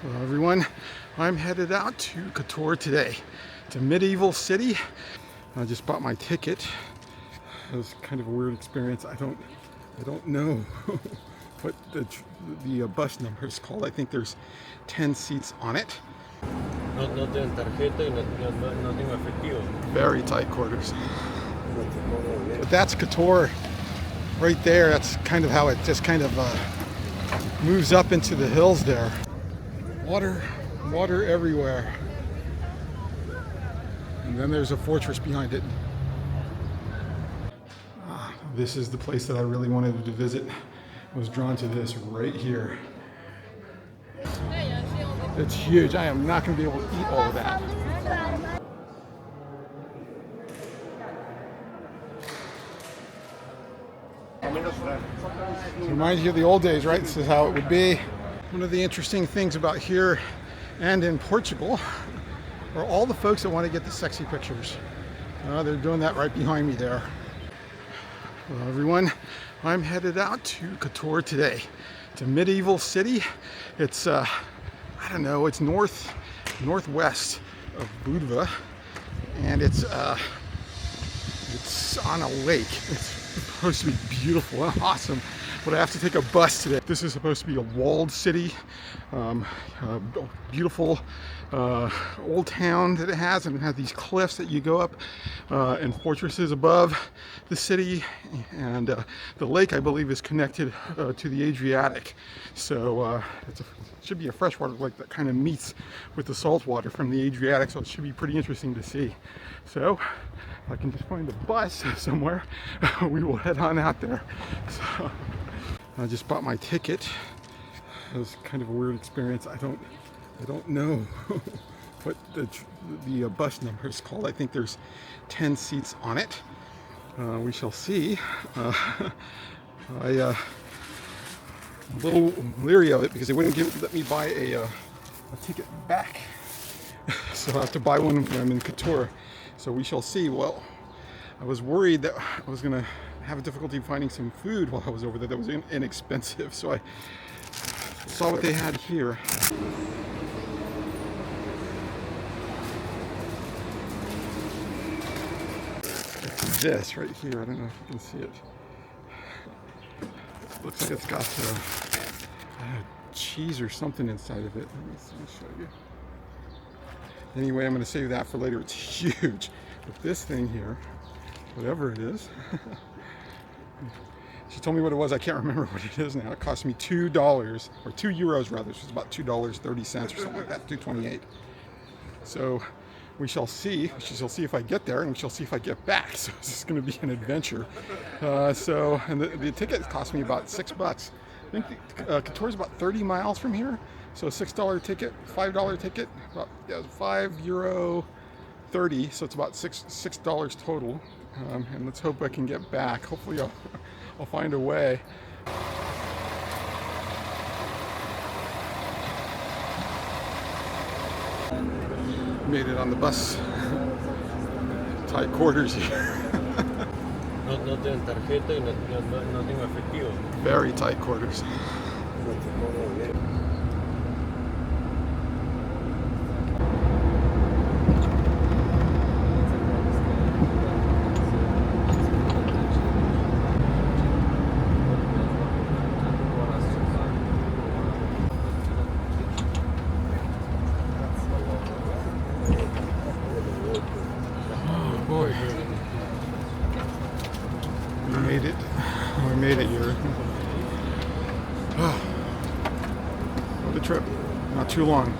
Hello everyone, I'm headed out to Kotor today. It's a medieval city. I just bought my ticket. It was kind of a weird experience. I don't know what the bus number is called. I think there's 10 seats on it. Very tight quarters. But that's Kotor right there. That's kind of how it just kind of moves up into the hills there. Water everywhere. And then there's a fortress behind it. This is the place that I really wanted to visit. I was drawn to this right here. It's huge. I am not going to be able to eat all of that. It reminds you of the old days, right? This is how it would be. One of the interesting things about here and in Portugal are all the folks that want to get the sexy pictures. They're doing that right behind me there. Hello everyone, I'm headed out to Kotor today. It's a medieval city. It's I don't know, it's northwest of Budva, and it's on a lake. It's supposed to be beautiful and awesome, but I have to take a bus today. This is supposed to be a walled city, beautiful old town that it has, and it has these cliffs that you go up and fortresses above the city, and the lake, I believe, is connected to the Adriatic. So it should be a freshwater lake that kind of meets with the salt water from the Adriatic, so it should be pretty interesting to see. So if I can just find a bus somewhere, we will head on out there. So I just bought my ticket. It was kind of a weird experience. I don't know what the bus number is called. I think there's 10 seats on it. We shall see. I'm a little leery of it because they wouldn't let me buy a ticket back. So I have to buy one when I'm in Kotor. So we shall see. Well, I was worried that I was going to have a difficulty finding some food while I was over there that was inexpensive. So I saw what they had here. It's this right here. I don't know if you can see it. Looks like it's got cheese or something inside of it. Let me show you. Anyway, I'm going to save that for later. It's huge. But this thing here, whatever it is, she told me what it was. I can't remember what it is now. It cost me $2, or €2 rather. Which is about $2.30 or something like that, $2.28. So we shall see. We shall see if I get there, and we shall see if I get back. So this is going to be an adventure. And the ticket cost me about $6. I think Kotor is about 30 miles from here. So a $6 ticket, $5 ticket, about €5.30. So it's about $6 total. And let's hope I can get back. Hopefully I'll find a way. Made it on the bus. Tight quarters here. Very tight quarters. We made it here. What a trip. Not too long.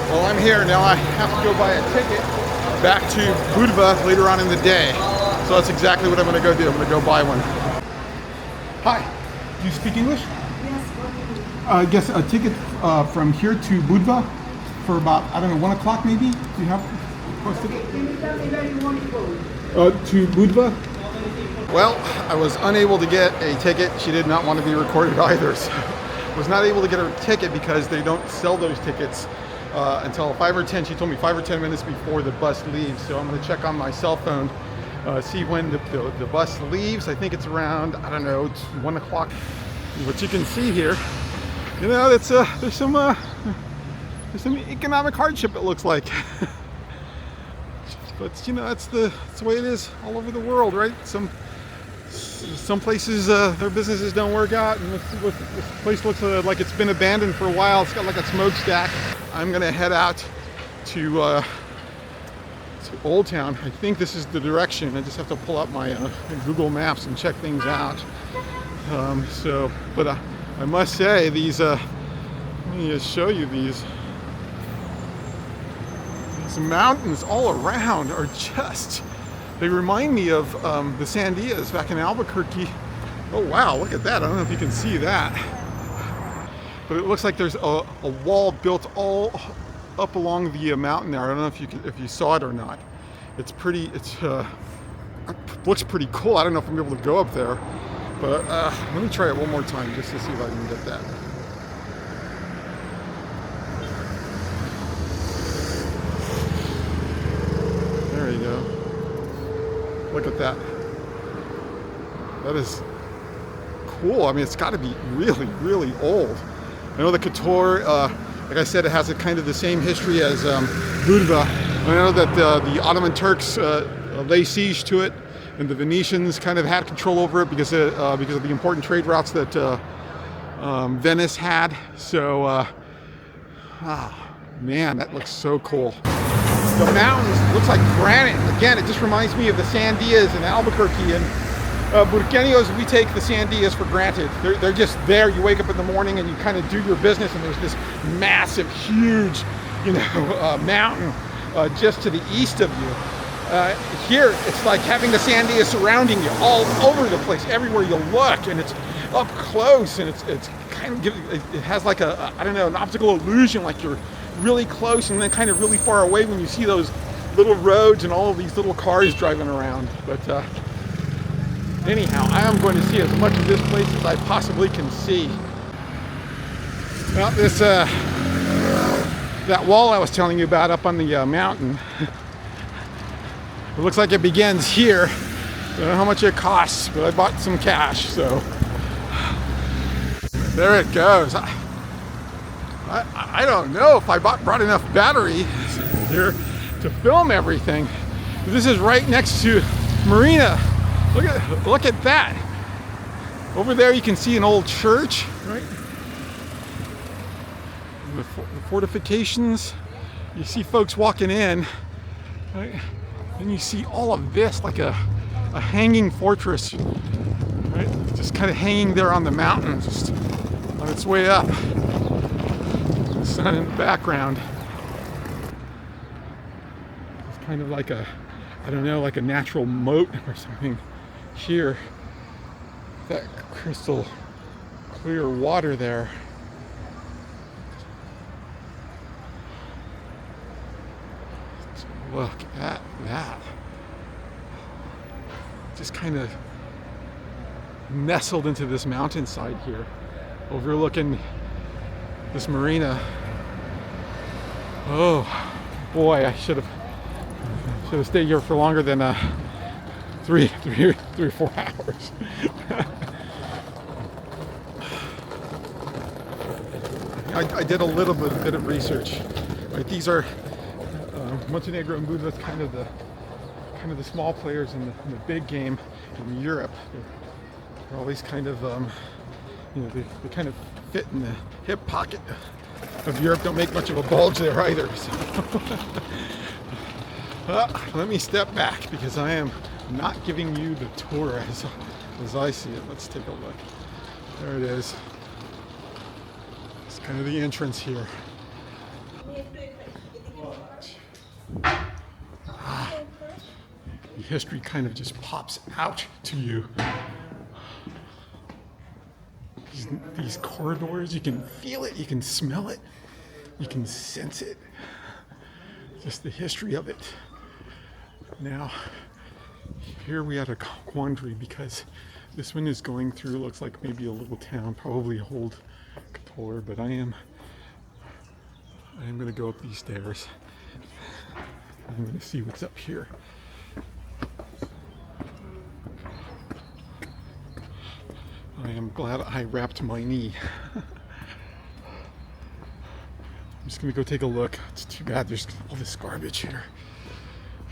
Well, I'm here now. I have to go buy a ticket back to Budva later on in the day. So that's exactly what I'm going to go do. I'm going to go buy one. Hi. Do you speak English? I guess a ticket from here to Budva for about, I don't know, 1 o'clock maybe? Do you have a post ticket? To Budva? Well, I was unable to get a ticket. She did not want to be recorded either. So I was not able to get a ticket because they don't sell those tickets until 5 or 10. She told me 5 or 10 minutes before the bus leaves. So I'm going to check on my cell phone, see when the bus leaves. I think it's around, I don't know, it's 1 o'clock. What you can see here, you know, there's some economic hardship, it looks like. But you know, that's the way it is all over the world, right? Some places their businesses don't work out, and this place looks like it's been abandoned for a while. It's got like a smokestack. I'm gonna head out to Old Town. I think this is the direction. I just have to pull up my Google Maps and check things out. But I must say, these let me just show you these mountains all around are just, they remind me of the Sandias back in Albuquerque. Oh wow, look at that. I don't know if you can see that, but it looks like there's a wall built all up along the mountain there. I don't know if you saw it or not. It's pretty, it looks pretty cool. I don't know if I'm able to go up there, but let me try it one more time just to see if I can get that. There you go. Look at that. That is cool. I mean, it's got to be really, really old. I know the Kotor, like I said, it has kind of the same history as Budva. I know that the Ottoman Turks lay siege to it, and the Venetians kind of had control over it because of the important trade routes that Venice had. So, man, that looks so cool. The mountains looks like granite. Again, it just reminds me of the Sandias in Albuquerque. And Burqueños, we take the Sandias for granted. They're just there. You wake up in the morning and you kind of do your business, and there's this massive, huge, you know, mountain just to the east of you. Here, it's like having the Sandias surrounding you all over the place, everywhere you look, and it's up close, and it's kind of, it has like I don't know, an optical illusion, like you're really close and then kind of really far away when you see those little roads and all of these little cars driving around. But anyhow, I am going to see as much of this place as I possibly can see. Well, this that wall I was telling you about up on the mountain, it looks like it begins here. I don't know how much it costs, but I bought some cash, so there it goes. I don't know if I brought enough battery here to film everything. This is right next to Marina. Look at that. Over there you can see an old church, right? The fortifications. You see folks walking in, right? And you see all of this like a hanging fortress, right? Just kind of hanging there on the mountain, just on its way up. The sun in the background. It's kind of like I don't know, like a natural moat or something here. That crystal clear water there. Look at that. Just kind of nestled into this mountainside here, overlooking this marina. Oh boy, I should have stayed here for longer than 3 or 4 hours. I did a little bit of research. Right, these are Montenegro and Budva, kind of the small players in the big game in Europe. They're always kind of you know, they kind of fit in the hip pocket of Europe. Don't make much of a bulge there either. So. Let me step back because I am not giving you the tour as I see it. Let's take a look. There it is. It's kind of the entrance here. The history kind of just pops out to you. These corridors, you can feel it, you can smell it, you can sense it. Just the history of it. Now, here we had a quandary because this one is going through, looks like maybe a little town, probably old Kotor, but I I'm going to go up these stairs. I'm going to see what's up here. I am glad I wrapped my knee. I'm just going to go take a look. It's too bad there's all this garbage here.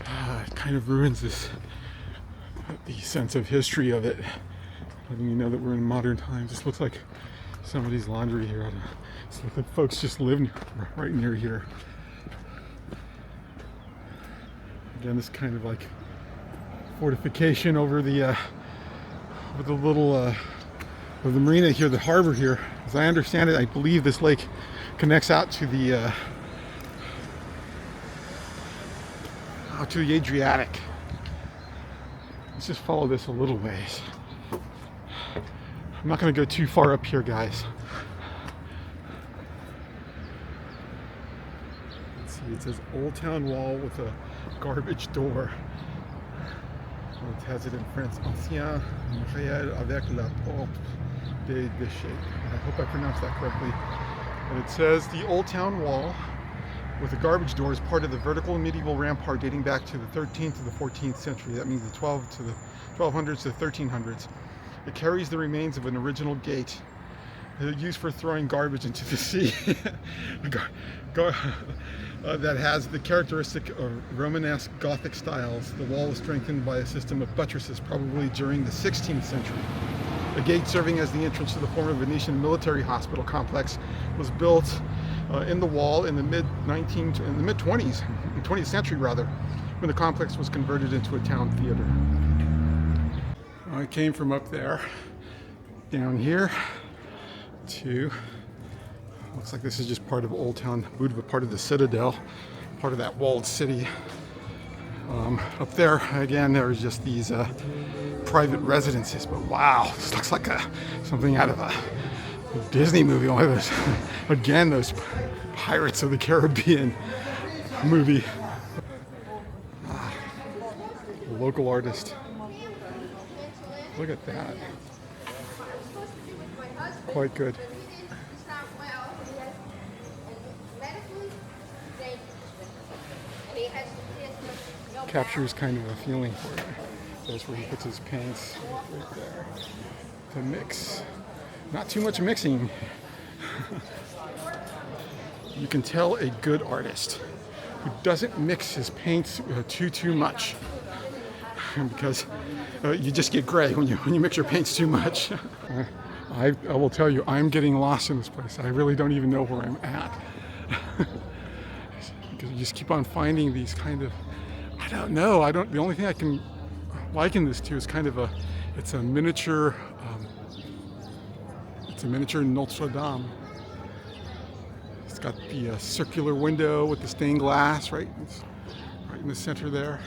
It kind of ruins the sense of history of it. Letting you know that we're in modern times. This looks like somebody's laundry here. It's like the folks just live right near here. Again, this kind of like fortification over the little of the marina here, the harbor here. As I understand it, I believe this lake connects out to the Adriatic. Let's just follow this a little ways. I'm not going to go too far up here, guys. Let's see, it says Old Town Wall with a garbage door. It has it in French. Ancien réel avec la porte des déchets. I hope I pronounced that correctly. And it says the Old Town Wall with a garbage door is part of the vertical medieval rampart dating back to the 13th to the 14th century. That means the 1200s to the 1300s. It carries the remains of an original gate used for throwing garbage into the sea. That has the characteristic of Romanesque Gothic styles. The wall was strengthened by a system of buttresses, probably during the 16th century. A gate serving as the entrance to the former Venetian military hospital complex was built in the wall in the mid-20s, 20th century rather, when the complex was converted into a town theater. I came from up there, down here, to, looks like this is just part of Old Town Budva, part of the citadel, part of that walled city. Up there, again, there's just these private residences, but wow, this looks like something out of a Disney movie, one of those, again, those Pirates of the Caribbean movie. A local artist. Look at that. Quite good. Captures kind of a feeling for it. That's where he puts his paints right there to mix. Not too much mixing. You can tell a good artist who doesn't mix his paints too much, because you just get gray when you mix your paints too much. I will tell you, I'm getting lost in this place. I really don't even know where I'm at. Because you just keep on finding these kind of, I don't know. The only thing I can liken this to is kind of it's a miniature Notre Dame. It's got the circular window with the stained glass right in the center there.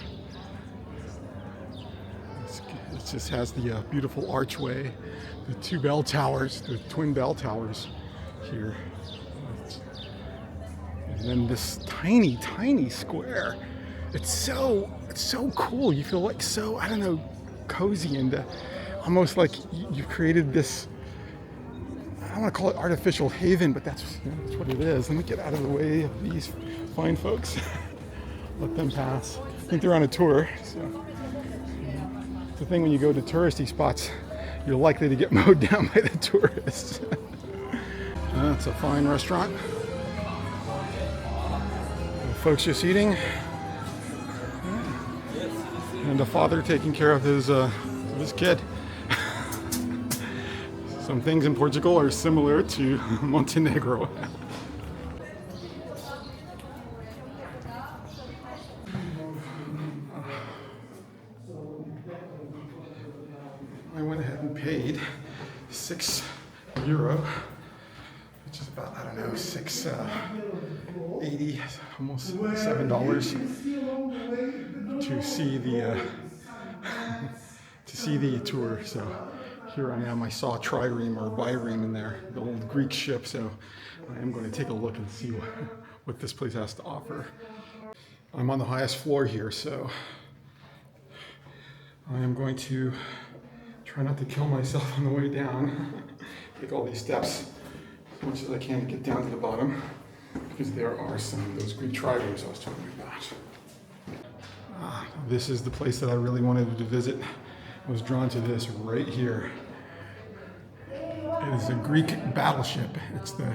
It just has the beautiful archway, the two bell towers, the twin bell towers here. And then this tiny, tiny square. It's so cool. You feel like so, I don't know, cozy and almost like you've created this, I don't want to call it artificial haven, but that's what it is. Let me get out of the way of these fine folks. Let them pass. I think they're on a tour. So it's the thing when you go to touristy spots, you're likely to get mowed down by the tourists. It's a fine restaurant. Folks just eating. And a father taking care of his kid. Some things in Portugal are similar to Montenegro. I went ahead and paid €6, which is about, I don't know, $6.80, almost $7 to see the tour. So here I am. I saw a trireme or bireme in there, the old Greek ship. So I am going to take a look and see what this place has to offer. I'm on the highest floor here, so I am going to try not to kill myself on the way down. Take all these steps as much as I can to get down to the bottom. because there are some of those Greek triremes I was talking about. This is the place that I really wanted to visit. I was drawn to this right here. It is a Greek battleship. It's the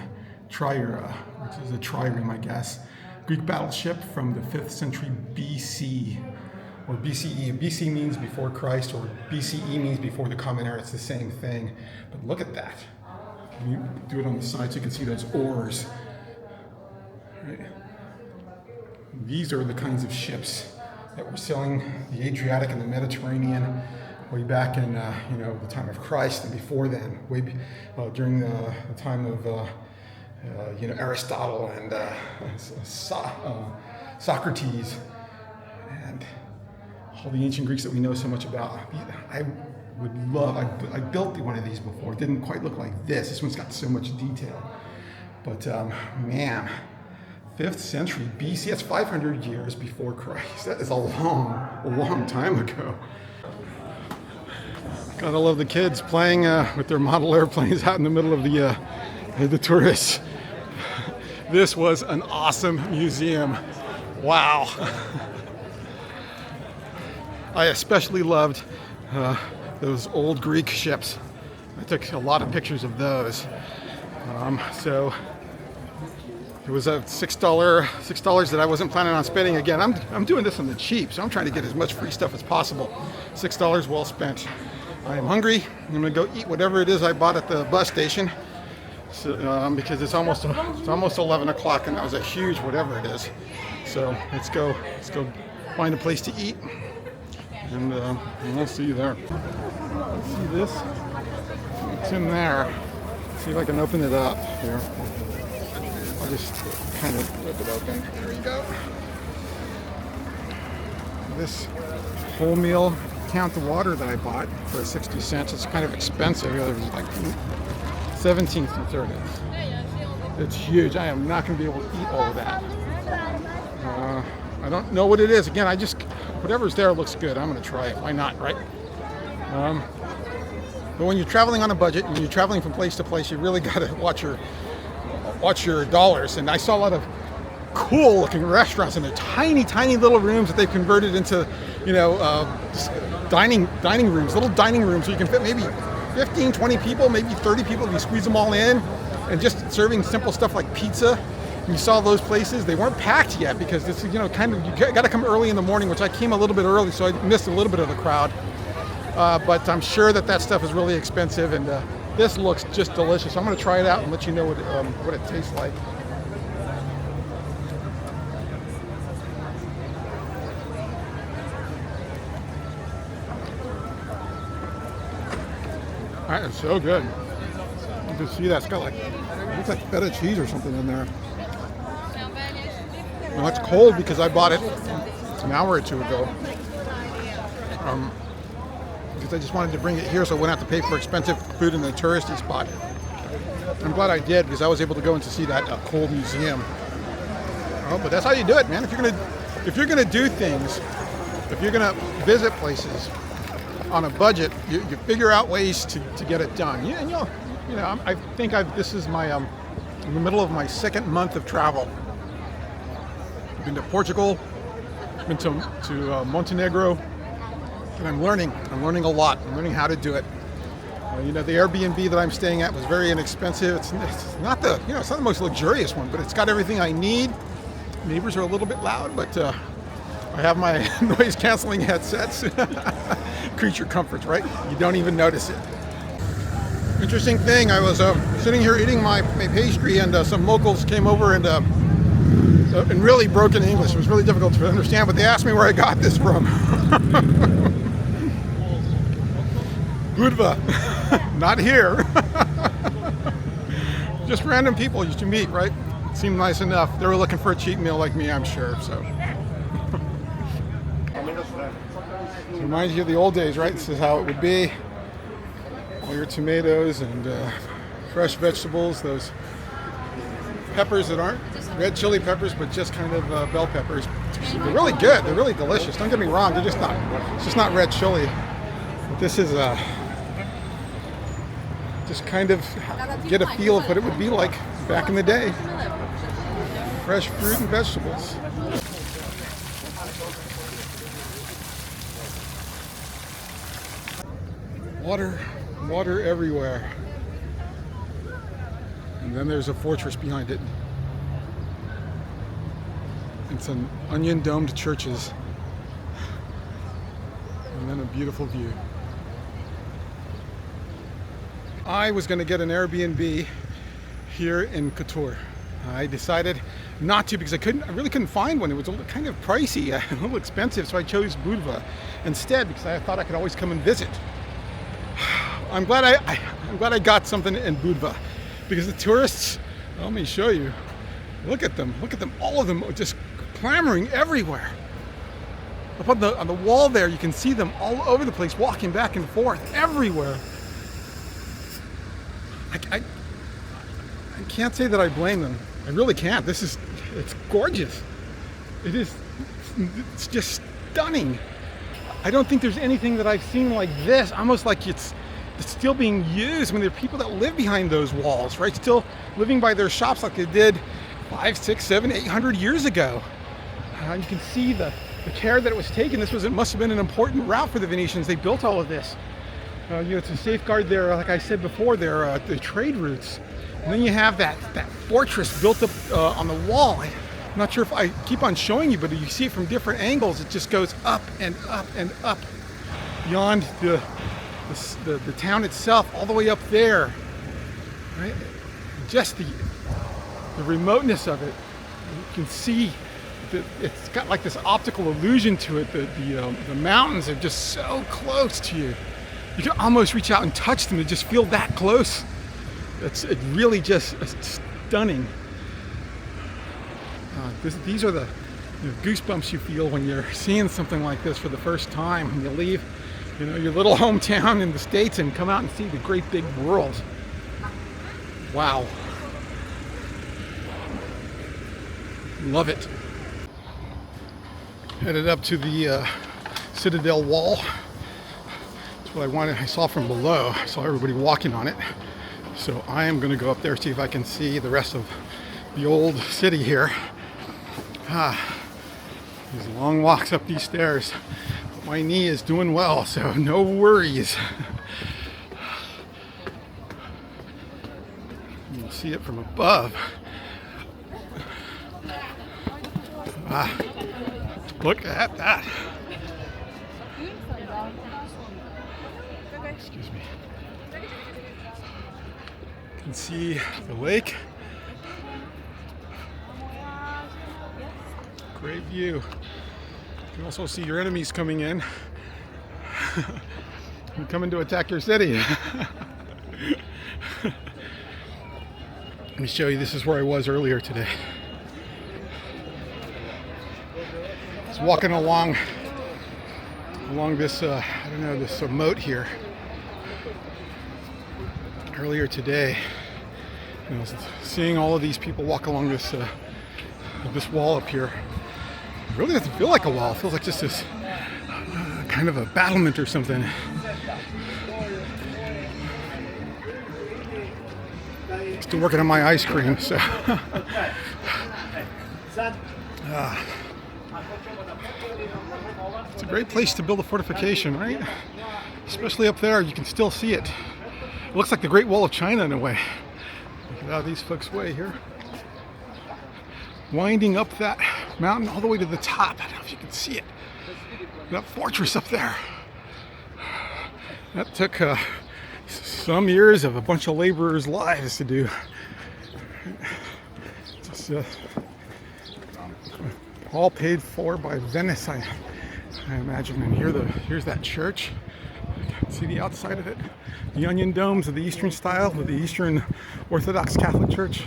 Triera, which is a trireme, I guess. Greek battleship from the 5th century BC, or BCE. BC means before Christ, or BCE means before the Common Era. It's the same thing. But look at that. You do it on the side so you can see those oars. Right? These are the kinds of ships that were sailing the Adriatic and the Mediterranean way back in the time of Christ and before then, during the time of Aristotle and Socrates and all the ancient Greeks that we know so much about. I built one of these before. It didn't quite look like this. This one's got so much detail. But man, 5th century BC, that's 500 years before Christ. That is a long time ago. Gotta love the kids playing with their model airplanes out in the middle of the tourists. This was an awesome museum. Wow. I especially loved those old Greek ships. I took a lot of pictures of those. So it was a $6 that I wasn't planning on spending. Again, I'm doing this on the cheap, so I'm trying to get as much free stuff as possible. $6 well spent. I am hungry. I'm gonna go eat whatever it is I bought at the bus station, so, because it's almost 11 o'clock, and that was a huge whatever it is. So let's go find a place to eat, and we'll see you there. See this? It's in there. See if I can open it up here. I'll just kind of rip it open. There you go. This wholemeal count the water that I bought for 60 cents. It's kind of expensive. It was like 17th and 30th. It's huge. I am not going to be able to eat all of that. I don't know what it is. Again, whatever's there looks good. I'm going to try it. Why not, right? But when you're traveling on a budget, when you're traveling from place to place, you really got to watch your dollars. And I saw a lot of cool looking restaurants, and they're tiny little rooms that they've converted into, dining rooms, little dining rooms, so you can fit maybe 15, 20 people, maybe 30 people if you squeeze them all in, and just serving simple stuff like pizza. And you saw those places. They weren't packed yet because this is, you got to come early in the morning, which I came a little bit early, so I missed a little bit of the crowd. But I'm sure that stuff is really expensive, and this looks just delicious. I'm going to try it out and let you know what it tastes like. That is so good. You can see that. It's got looks like feta cheese or something in there. Well, it's cold because I bought it an hour or two ago. Because I just wanted to bring it here so I wouldn't have to pay for expensive food in the touristy spot. I'm glad I did, because I was able to go and to see that cold museum. Oh, but that's how you do it, man. If you're gonna do things, if you're gonna visit places on a budget, you figure out ways to get it done. I think this is my in the middle of my second month of travel. I've been to Portugal, been to Montenegro, and I'm learning a lot. I'm learning how to do it. The Airbnb that I'm staying at was very inexpensive. It's not it's not the most luxurious one, but it's got everything I need. Neighbors are a little bit loud, but I have my noise canceling headsets. Creature comforts, right? You don't even notice it. Interesting thing, I was sitting here eating my pastry, and some locals came over and in really broken English. It was really difficult to understand, but they asked me where I got this from. Budva. Not here. Just random people used to meet, right? It seemed nice enough. They were looking for a cheap meal like me, I'm sure, so. It reminds you of the old days, right? This is how it would be. All your tomatoes and fresh vegetables, those peppers that aren't red chili peppers, but just kind of bell peppers. They're really good. They're really delicious. Don't get me wrong. It's just not red chili. But this is just kind of get a feel of what it would be like back in the day. fresh fruit and vegetables. Water everywhere. And then there's a fortress behind it. And some onion-domed churches. And then a beautiful view. I was going to get an Airbnb here in Kotor. I decided not to because I really couldn't find one. It was kind of pricey, a little expensive, so I chose Budva instead because I thought I could always come and visit. I'm glad I got something in Budva because the tourists, let me show you. Look at them, all of them are just clamoring everywhere. Up on the wall there, you can see them all over the place, walking back and forth everywhere. I can't say that I blame them. I really can't. It's gorgeous. It's just stunning. I don't think there's anything that I've seen like this, almost like it's still being used. I mean, there are people that live behind those walls, right? Still living by their shops like they did 5, 6, 7, 800 years ago. You can see the care that it was taken. It must have been an important route for the Venetians. They built all of this, to safeguard their, like I said before, their trade routes. And then you have that fortress built up on the wall. I'm not sure if I keep on showing you, but you see it from different angles. It just goes up and up and up beyond the town itself, all the way up there. Right? Just the remoteness of it. You can see that it's got like this optical illusion to it. The mountains are just so close to you. You can almost reach out and touch them to just feel that close. It's really just stunning. These are the goosebumps you feel when you're seeing something like this for the first time. When you leave, your little hometown in the States and come out and see the great big world. Wow. Love it. Headed up to the Citadel wall. That's what I saw from below. I saw everybody walking on it. So I am going to go up there, see if I can see the rest of the old city here. These long walks up these stairs. But my knee is doing well, so no worries. You'll see it from above. Look at that. Excuse me. You can see the lake. Great view. You can also see your enemies coming in. and coming to attack your city. Let me show you, this is where I was earlier today. I was walking along this, this moat here earlier today. And I was seeing all of these people walk along this wall up here. It really doesn't feel like a wall. It feels like just this kind of a battlement or something. Still working on my ice cream, so. It's a great place to build a fortification, right? Especially up there, you can still see it. It looks like the Great Wall of China in a way. Look at how these folks way here. Winding up that mountain all the way to the top. I don't know if you can see it. That fortress up there. That took some years of a bunch of laborers' lives to do. Just all paid for by Venice, I imagine. And here's that church. See the outside of it? The onion domes of the Eastern style, of the Eastern Orthodox Catholic Church.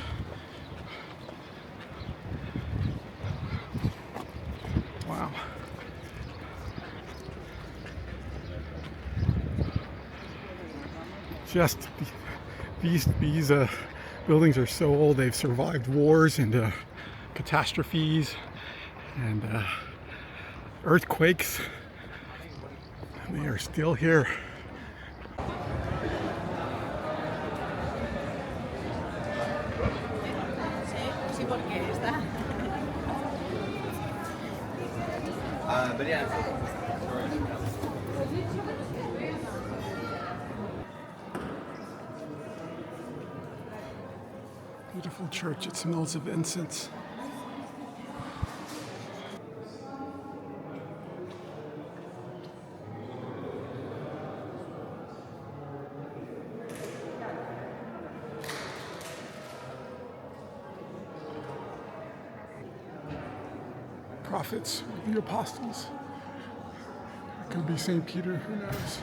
Wow. Just these buildings are so old. They've survived wars and catastrophes and earthquakes. And they are still here. Beautiful church, it smells of incense. Prophets, the apostles. It could be St. Peter, who knows?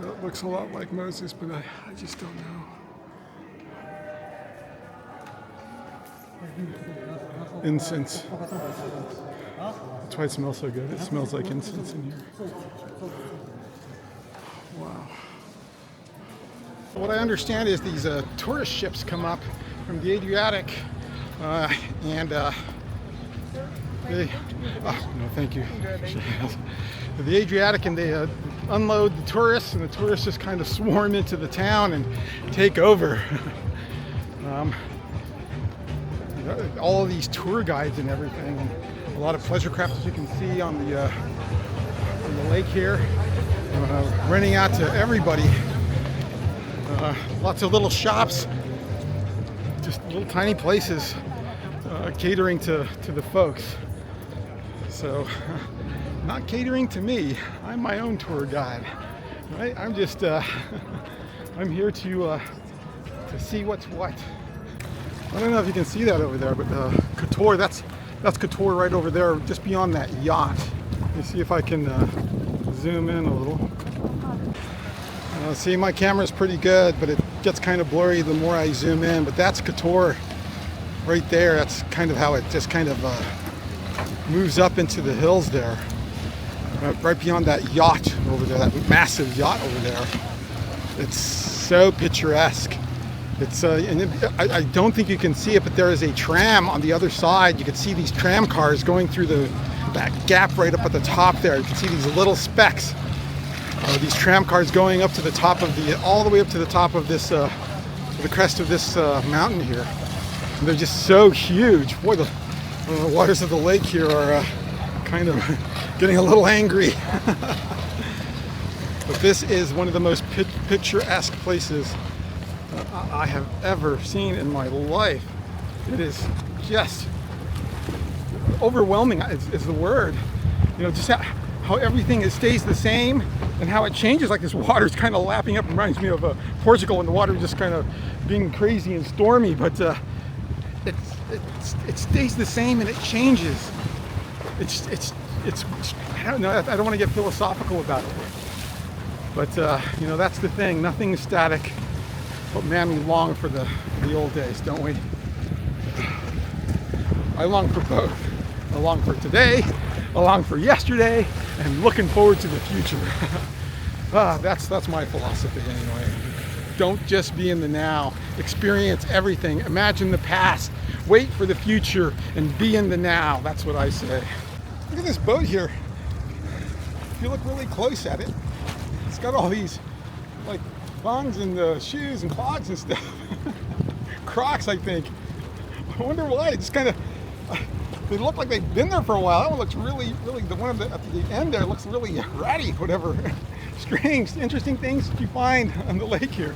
It looks a lot like Moses, but I just don't know. Incense. That's why it smells so good. It smells like incense in here. Wow. What I understand is these tourist ships come up from the Adriatic and they, no thank you. The Adriatic, and they unload the tourists, and the tourists just kind of swarm into the town and take over. All of these tour guides and everything, and a lot of pleasure craft, as you can see on the lake here, renting out to everybody. Lots of little shops, just little tiny places catering to the folks. So, not catering to me. I'm my own tour guide, right? I'm just I'm here to see what's what. I don't know if you can see that over there, but Kotor, that's Kotor right over there, just beyond that yacht. Let me see if I can zoom in a little. See, my camera's pretty good, but it gets kind of blurry the more I zoom in. But that's Kotor right there. That's kind of how it just kind of moves up into the hills there. Right beyond that yacht over there, that massive yacht over there. It's so picturesque. It's and I don't think you can see it, but there is a tram on the other side. You can see these tram cars going through that gap right up at the top there. You can see these little specks. These tram cars going up to the top of all the way up to the top of this, the crest of this mountain here. And they're just so huge. Boy, the waters of the lake here are kind of getting a little angry. But this is one of the most picturesque places I have ever seen in my life. It is just overwhelming is the word. You know, just how everything stays the same and how it changes. Like this water's kind of lapping up. It reminds me of Portugal, and the water just kind of being crazy and stormy, but it stays the same and it changes. It's I don't know, I don't want to get philosophical about it, but you know, that's the thing. Nothing is static. But man, we long for the old days, don't we? I long for both. I long for today, I long for yesterday, and looking forward to the future. That's my philosophy anyway. Don't just be in the now. Experience everything. Imagine the past. Wait for the future and be in the now. That's what I say. Look at this boat here. If you look really close at it, it's got all these like thongs and shoes and clogs and stuff. Crocs, I think. I wonder why. It just kind of, they look like they've been there for a while. That one looks really, the one at the end there looks really ratty, whatever. Strange, interesting things you find on the lake here.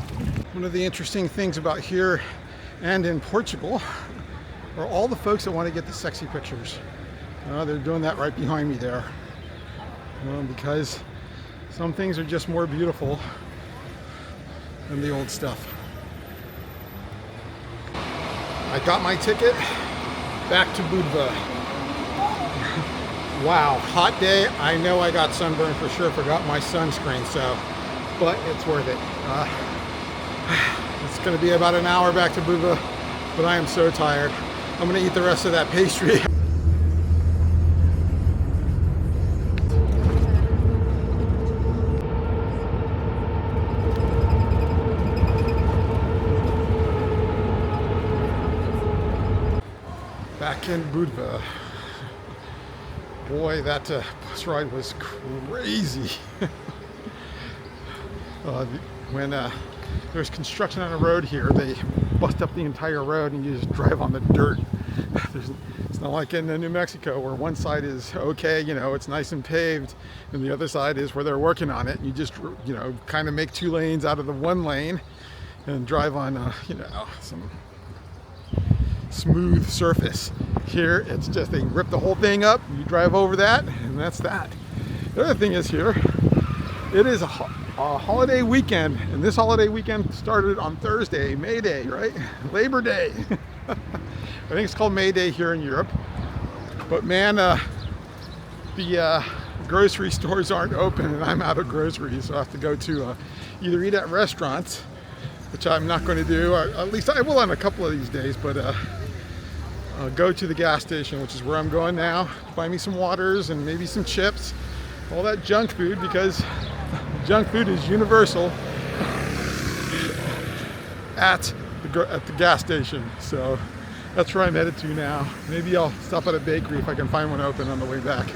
One of the interesting things about here and in Portugal are all the folks that want to get the sexy pictures. They're doing that right behind me there. Because some things are just more beautiful than the old stuff. I got my ticket back to Budva. Wow, hot day. I know I got sunburned for sure. Forgot my sunscreen, but it's worth it. It's going to be about an hour back to Budva, but I am so tired. I'm going to eat the rest of that pastry. Back in Budva. Boy, that bus ride was crazy. When there's construction on a road here, they bust up the entire road and you just drive on the dirt. It's It's not like in New Mexico where one side is okay, you know, it's nice and paved, and the other side is where they're working on it. And you just, you know, kind of make 2 lanes out of the 1 lane and drive on, you know, some smooth surface. Here, it's just they rip the whole thing up, you drive over that, and that's that. The other thing is here, it is a holiday weekend, and this holiday weekend started on Thursday, May Day, right? Labor Day. I think it's called May Day here in Europe. But man, the grocery stores aren't open, and I'm out of groceries, so I have to go to either eat at restaurants, which I'm not going to do, or at least I will on a couple of these days, but go to the gas station, which is where I'm going now, buy me some waters and maybe some chips, all that junk food, because junk food is universal at the gas station. So that's where I'm headed to now. Maybe I'll stop at a bakery if I can find one open on the way back.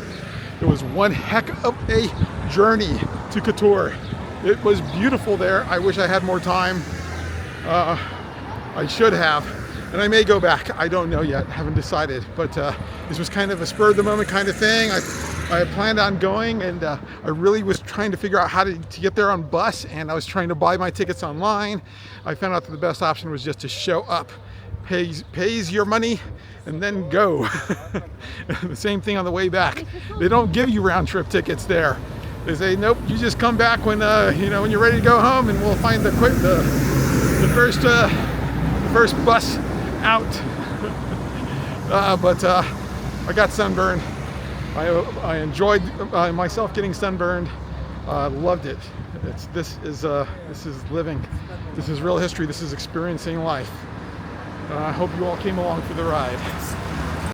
It was one heck of a journey to Kotor. It was beautiful there. I wish I had more time. I should have, and I may go back. I don't know yet, haven't decided, but this was kind of a spur of the moment kind of thing. I had planned on going, and I really was trying to figure out how to get there on bus, and I was trying to buy my tickets online. I found out that the best option was just to show up, pays your money, and then go. The same thing on the way back. They don't give you round trip tickets there. They say, nope, you just come back when you know, when you're ready to go home, and we'll find the first bus out. But I got sunburned. I enjoyed myself getting sunburned. Loved it. This is living. This is real history. This is experiencing life. I hope you all came along for the ride.